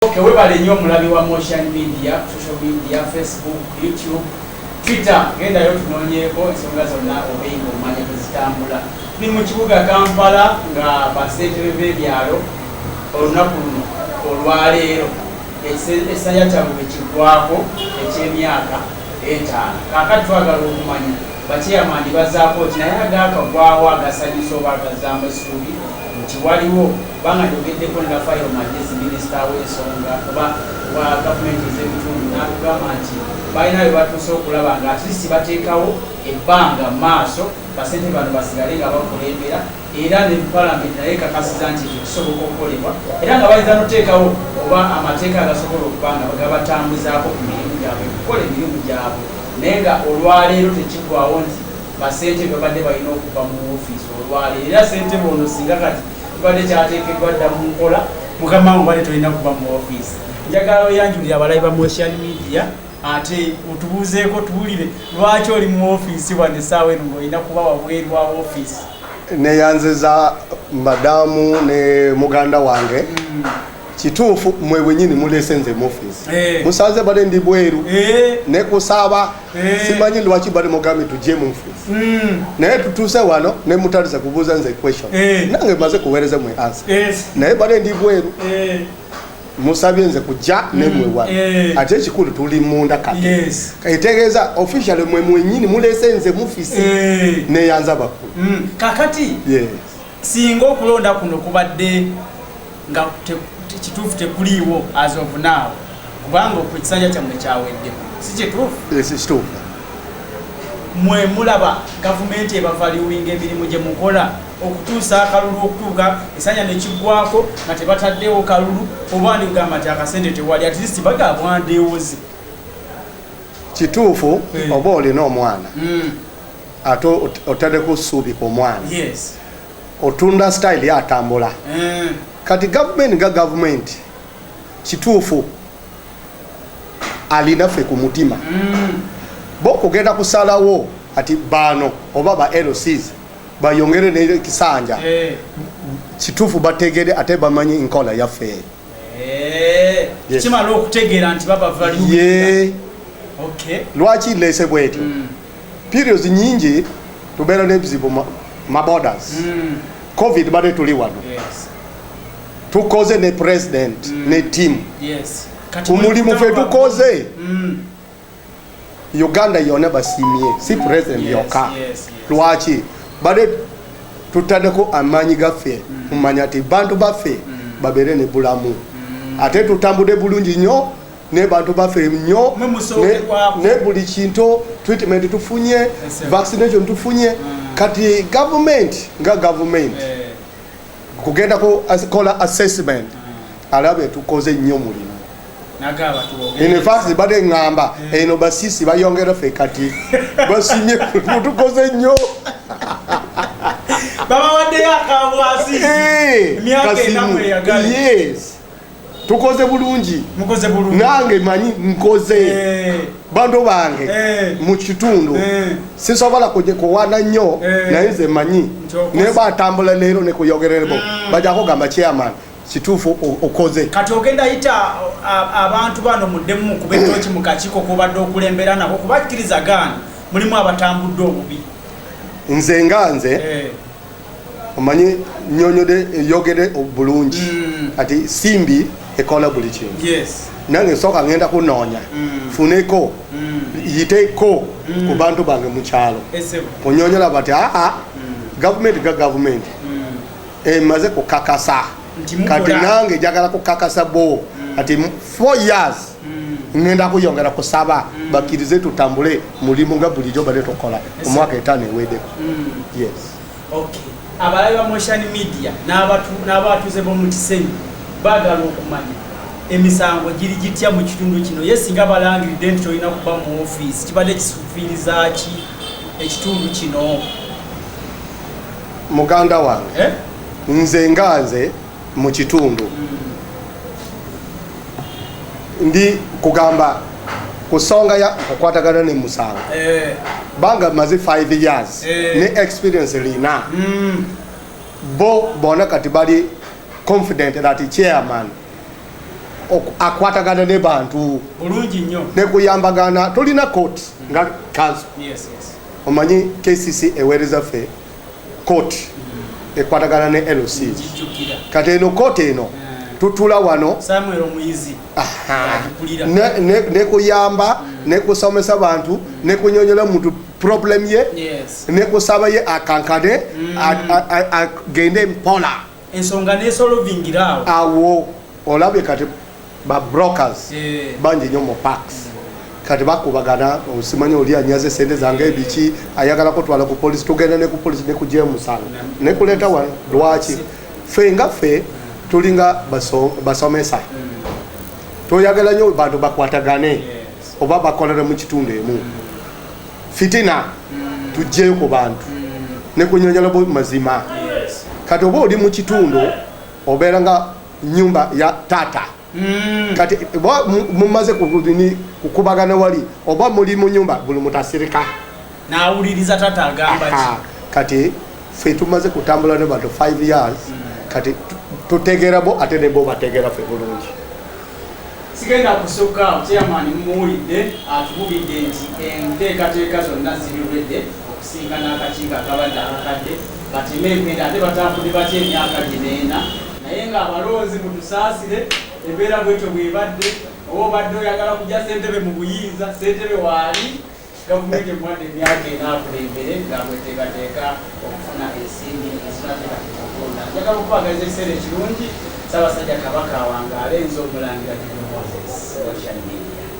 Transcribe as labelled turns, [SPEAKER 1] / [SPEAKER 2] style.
[SPEAKER 1] Okay, webale nnyo mulabi wa Motion Media, social media, Facebook, YouTube, Twitter, genda yo tunoonyeeko ensonga zonna obeyinga omanya kuzitambula. Ni mu kibuga Kampala nga bassentebe b'ebyalo olunaku luno olwaleero essanya kyabwe kiggwako eky'emyaka 5. Kaakati twagala okumanya bakyeyamandi bazzaako ki naye agaakagwawo agasanyusa oba agazaamu essuubi nti waliwo banga njogeddeko ne Rafael Magezi minisita w'ensonga oba wa gavumenti ez'ebitundu n'atugamba nti balina bye batuuse okulaba nga atlist bateekawo ebbanga mu maaso basente bano basigale nga bakulembera era ne palamenti naye kakasiza nti kisoboka okukolebwa era nga bayinza n'oteekawo oba amateeka agasobola okuba nga gabatambuzaako ku mirimu gyabwe okukola emirimu gyabwe naye nga olwaleero tekiggwawo nti basente babadde balina okuva mu ofiisi olwaleero era ssentebe ono singa kati kibadde kyateekeddwa dda mu nkola mukama wange badde tolina kuva mu ofiisi. Njagala oyanjulira abalabi ba Motion Media ate otubuuzeeko tuwulire lwaki oli mu ofiisi wadde essaawa eno ng'olina kuba wabweru wa ofiisi.
[SPEAKER 2] Neyanziza madamu ne muganda wange kituufu mwe bwenyini mulese nze mu ofiisi musanze bade ndi bweru ne kusaba simanyi lwaki bade mugambe tujje mu ofiisi naye tutuuse wano ne mutaliza kubuuza nze question nange maze kuweereza mwe answer naye bade ndi bweru musabye nze kujja ne mwe wano ate ekikulu tuli munda kati kaitegeeza officially mwe mwenyini mulese nze mu ofiisi neyanza bakulu
[SPEAKER 1] kakati singa okulonda kuno kubadde nga kituufu tekuliiwo as of now kubanga ekisanja kyammwe kyawedde si kituufu
[SPEAKER 2] kituufu
[SPEAKER 1] mwe mulaba gavumenti ebavaliwinga emirimu gye mukola okutuusa akalulu okutuuka esanja nekiggwako nga tebataddewo kalulu oba ndigamba nti akasente tewali at least bagabwandeewozi
[SPEAKER 2] kituufu oba olina omwana ate otaddeko ssuubi ku mwana otunda style yatambula kati gavumenti nga gavumenti kituufu alina ffe ku mutima bo kugenda kusalawo ati bano oba ba LCs bayongere n'ekisanja kituufu bategere ate bamanyi enkola yaffe
[SPEAKER 1] kimala okutegeera nti babavaliyo
[SPEAKER 2] lwaki lese bwetyo periods nyingi tubeera n'ebizibu maborders covid bade tuli wano tukoze ne president ne team umulimu ffe tukoze Uganda yona basimye si president yoka lwaki bade tutaddeko amaanyi gaffe mumanya ati bantu baffe babeere ne bulamu ate tutambudde bulungi nnyo ne bantu baffe nnyo ne buli kintu treatment tufunye vaccination tufunye kati government nga government kugenda ko kola assessment alabe tukoze nnyo mulimu in fact bade ngamba eno basisi bayongera fe kati basimye tukoze nnyo
[SPEAKER 1] baba wadde yakabwasi myaka enamwe yagale
[SPEAKER 2] tukoze bulungi
[SPEAKER 1] mukoze bulungi
[SPEAKER 2] nange manyi nkoze bando bange mu kitundu sisobola kujje kuwana nnyo naye nze manyi ne batambula leero ne kuyogererebo bajako gamba chairman kituufu okoze
[SPEAKER 1] kati ogenda yita abantu bano muddemu kubetoki mu kakiiko kubadde okulembera nabo kubakkiriza gaana mulimu abatambudde obubi
[SPEAKER 2] nze nga nze omanyi nnyonyode yogere bulungi ati simbi ekola buli kintu nange nsooka ngenda kunoonya funeko yiteeko ku bantu bange mu kyalo kunyonyola bati gavumenti ga gavumenti emaze kukakasa kati nange njagala kukakasa bo ati 4 years ngenda kuyongera kusaba bakkirize tutambule mulimu nga bulijjo bade tukola omwaka 5 eweddeko
[SPEAKER 1] abalabi ba Motion Media n'abatuuze b'omu Kisenyi baagala okumanya emisango giri gitya mu kitundu kino ye singa balangiridde nti tolina kuba mu ofiisi kibadde kisufiiriza ki ekitundu kino
[SPEAKER 2] muganda wange nze nga nze mu kitundu ndi kugamba kusonga ya kukwatagana ne musango banga maze 5 years ne experience lina bo bona kati bali confident that chairman akwatagana ne bantu
[SPEAKER 1] bulungi nnyo
[SPEAKER 2] ne kuyambagana tulina court nga council omanyi KCC ewereza fe court ekwatagana ne LOC kati eno court eno tutula wano
[SPEAKER 1] Samuel Omuyizi
[SPEAKER 2] ne kuyamba ne kusomesa bantu ne kunyonyola muntu problem ye ne kusaba ye akankane agende mpola
[SPEAKER 1] ensonga ne solvingirawo
[SPEAKER 2] awo olabye kati ba brokers banji nyo mu parks kati bakubagana osimanya oli anyaze sente zange ebiki ayagala kutwala ku police tugenda ne ku police ne kujja musanga ne kuleta wa lwachi fenga fe tulinga basomesa toyagala nyo bantu bakwatagane oba bakolera mu kitundu emu fitina tujje ku bantu ne kunyonyola bo mazima kati oba oli mu kitundu oberanga nyumba ya tata kati mumaze kukubagana wali oba muli mu nyumba buli mutasirika
[SPEAKER 1] nawuliriza tata agamba
[SPEAKER 2] kati fe tumaze kutambula ne bantu 5 years kati tutegera bo ate ne bo bategera fe bulungi
[SPEAKER 1] sigenda kusooka chairman muwulidde atubulidde nti enteekateeka zonna ziriwedde okusinkana akakiiko akabadde akakadde bateme empenda ate batambudde batya emyaka gineena naye ng'abalonzi mutusaasire embeera bwetyo bwebadde oba obadde oyagala kujja ssentebe mu buyinza ssentebe waali gavumenti emuwadde emyaka enaakulembere nga bweteekateeka okufuna ensimbi ezinateekateeka okulonda njagala okubagaliza ekiseera ekirungi Ssaabasajja Kabaka wange alenza omulangira Moses.